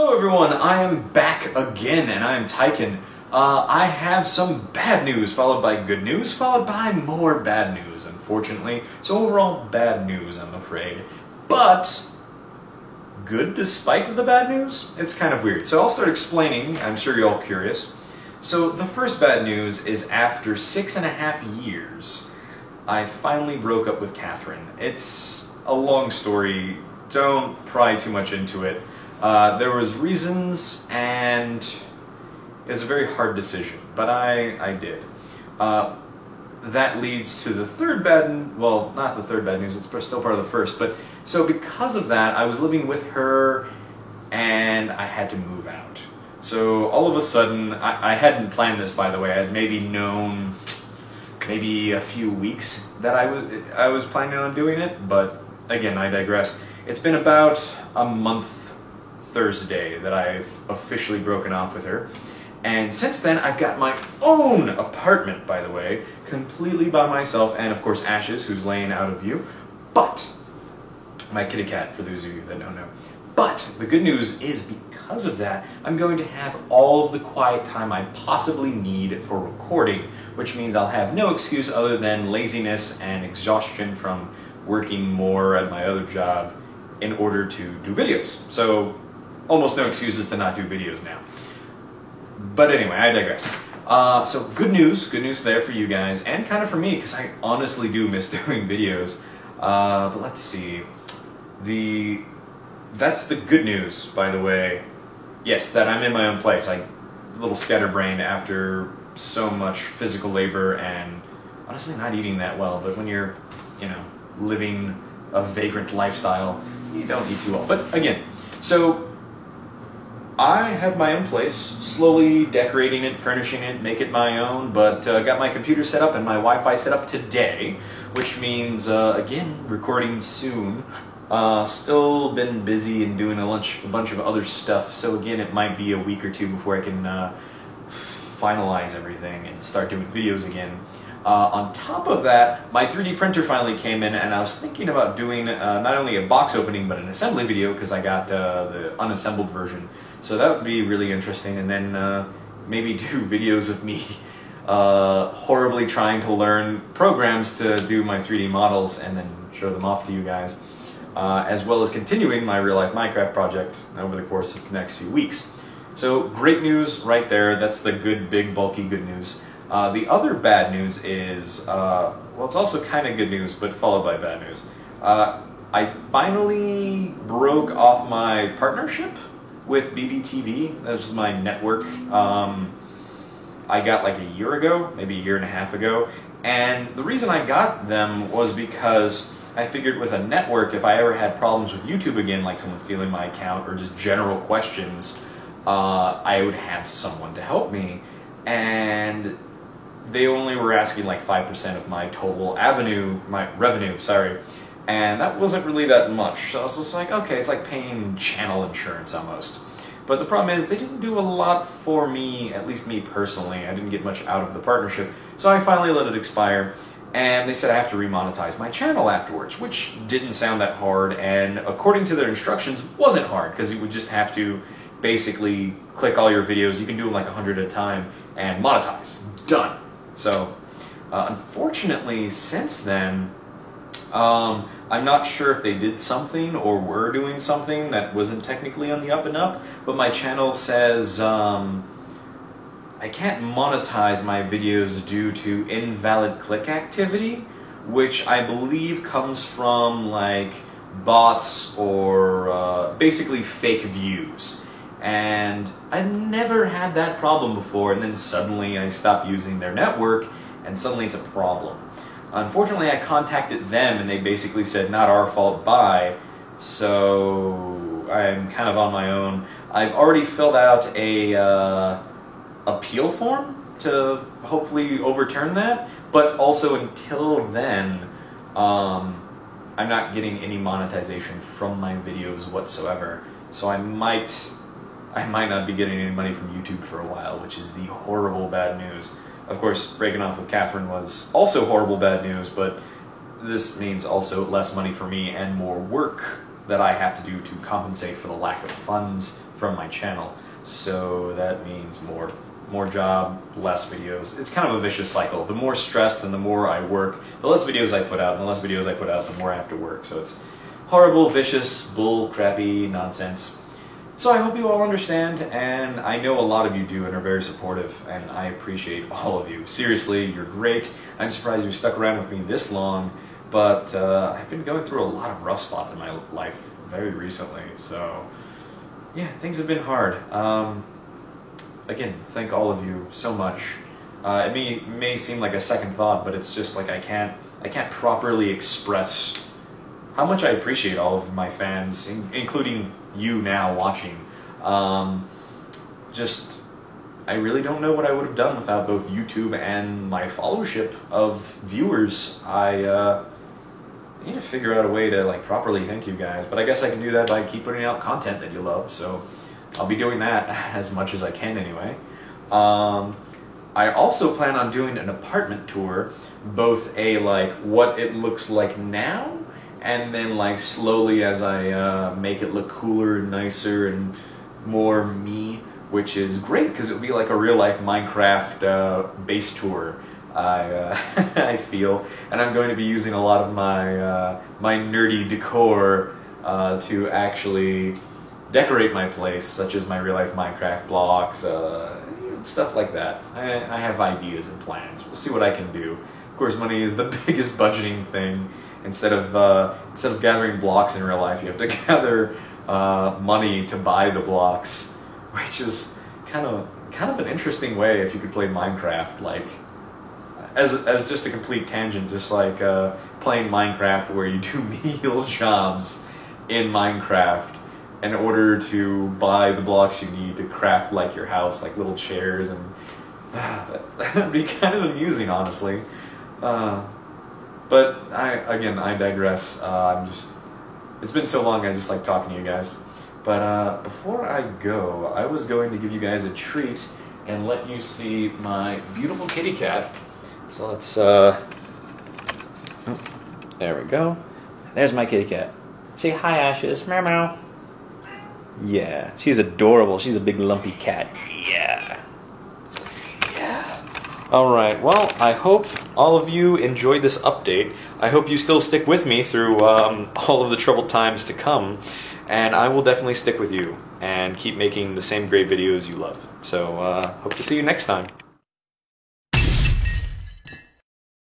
Hello everyone, I am back again, and I am Tyken. I have some bad news, followed by good news, followed by more bad news, unfortunately. So overall, bad news, I'm afraid. But good despite the bad news? It's kind of weird. So I'll start explaining, I'm sure you're all curious. So the first bad news is after 6.5 years, I finally broke up with Catherine. It's a long story, don't pry too much into it. There was reasons, and it was a very hard decision, but I did. That leads to the third bad, well, not the third bad news, it's still part of the first, but so because of that, I was living with her, and I had to move out. So all of a sudden, I hadn't planned this, by the way. I had maybe known, maybe a few weeks that I was planning on doing it, but again, I digress. It's been about a month Thursday that I've officially broken off with her. And since then, I've got my own apartment, by the way, completely by myself, and of course Ashes, who's laying out of view. But, my kitty cat, for those of you that don't know. But, the good news is because of that, I'm going to have all of the quiet time I possibly need for recording, which means I'll have no excuse other than laziness and exhaustion from working more at my other job in order to do videos. So, almost no excuses to not do videos now. But anyway, I digress. So good news there for you guys, and kind of for me, because I honestly do miss doing videos. But let's see. That's the good news, by the way. Yes, that I'm in my own place. I'm a little scatterbrained after so much physical labor and honestly not eating that well. But when you're, living a vagrant lifestyle, you don't eat too well. But again, so I have my own place, slowly decorating it, furnishing it, make it my own, but got my computer set up and my Wi-Fi set up today, which means, again, recording soon. Still been busy and doing a bunch of other stuff, so again, it might be a week or two before I can finalize everything and start doing videos again. On top of that, my 3D printer finally came in, and I was thinking about doing not only a box opening, but an assembly video, because I got the unassembled version. So that would be really interesting, and then maybe do videos of me horribly trying to learn programs to do my 3D models, and then show them off to you guys, as well as continuing my real-life Minecraft project over the course of the next few weeks. So great news right there. That's the good, big, bulky good news. The other bad news is, well, it's also kind of good news, but followed by bad news. I finally broke off my partnership with BBTV. That was my network. I got like a year ago, maybe a year and a half ago. And the reason I got them was because I figured with a network, if I ever had problems with YouTube again, like someone stealing my account or just general questions, I would have someone to help me. And they only were asking like 5% of my total revenue, sorry. And that wasn't really that much. So I was just like, okay, it's like paying channel insurance almost. But the problem is they didn't do a lot for me, at least me personally. I didn't get much out of the partnership. So I finally let it expire. And they said I have to remonetize my channel afterwards, which didn't sound that hard. And according to their instructions, wasn't hard, because you would just have to basically click all your videos. You can do them like 100 at a time and monetize. Done. So unfortunately, since then, I'm not sure if they did something or were doing something that wasn't technically on the up and up, but my channel says I can't monetize my videos due to invalid click activity, which I believe comes from like bots or basically fake views. And I've never had that problem before, and then suddenly I stopped using their network, and suddenly it's a problem. Unfortunately, I contacted them, and they basically said, not our fault, bye. So I'm kind of on my own. I've already filled out a appeal form to hopefully overturn that, but also until then, I'm not getting any monetization from my videos whatsoever. So I might not be getting any money from YouTube for a while, which is the horrible bad news. Of course, breaking off with Catherine was also horrible bad news, but this means also less money for me and more work that I have to do to compensate for the lack of funds from my channel. So that means more job, less videos. It's kind of a vicious cycle. The more stressed and the more I work, the less videos I put out, and the less videos I put out, the more I have to work. So it's horrible, vicious, bull, crappy nonsense. So I hope you all understand, and I know a lot of you do and are very supportive, and I appreciate all of you. Seriously, you're great. I'm surprised you stuck around with me this long, but I've been going through a lot of rough spots in my life very recently, so yeah, things have been hard. Again, thank all of you so much. It may seem like a second thought, but it's just like I can't properly express how much I appreciate all of my fans, including you now watching. I really don't know what I would have done without both YouTube and my followership of viewers. I need to figure out a way to like properly thank you guys, but I guess I can do that by keep putting out content that you love, so I'll be doing that as much as I can anyway. I also plan on doing an apartment tour, both like what it looks like now, and then like slowly as I make it look cooler and nicer and more me, which is great because it would be like a real life Minecraft base tour. I feel, and I'm going to be using a lot of my my nerdy decor to actually decorate my place, such as my real life Minecraft blocks, stuff like that. I have ideas and plans. We'll see what I can do. Of course, money is the biggest budgeting thing. Instead of gathering blocks in real life, you have to gather money to buy the blocks, which is kind of an interesting way if you could play Minecraft, like as just a complete tangent, just like playing Minecraft where you do menial jobs in Minecraft in order to buy the blocks you need to craft like your house, like little chairs, and that'd be kind of amusing, honestly. But I digress. It's been so long, I just like talking to you guys. But before I go, I was going to give you guys a treat and let you see my beautiful kitty cat. So let's, there we go. There's my kitty cat. Say hi, Ashes. Meow meow. Yeah, she's adorable. She's a big lumpy cat. Yeah. Alright, well, I hope all of you enjoyed this update. I hope you still stick with me through all of the troubled times to come. And I will definitely stick with you and keep making the same great videos you love. So, hope to see you next time.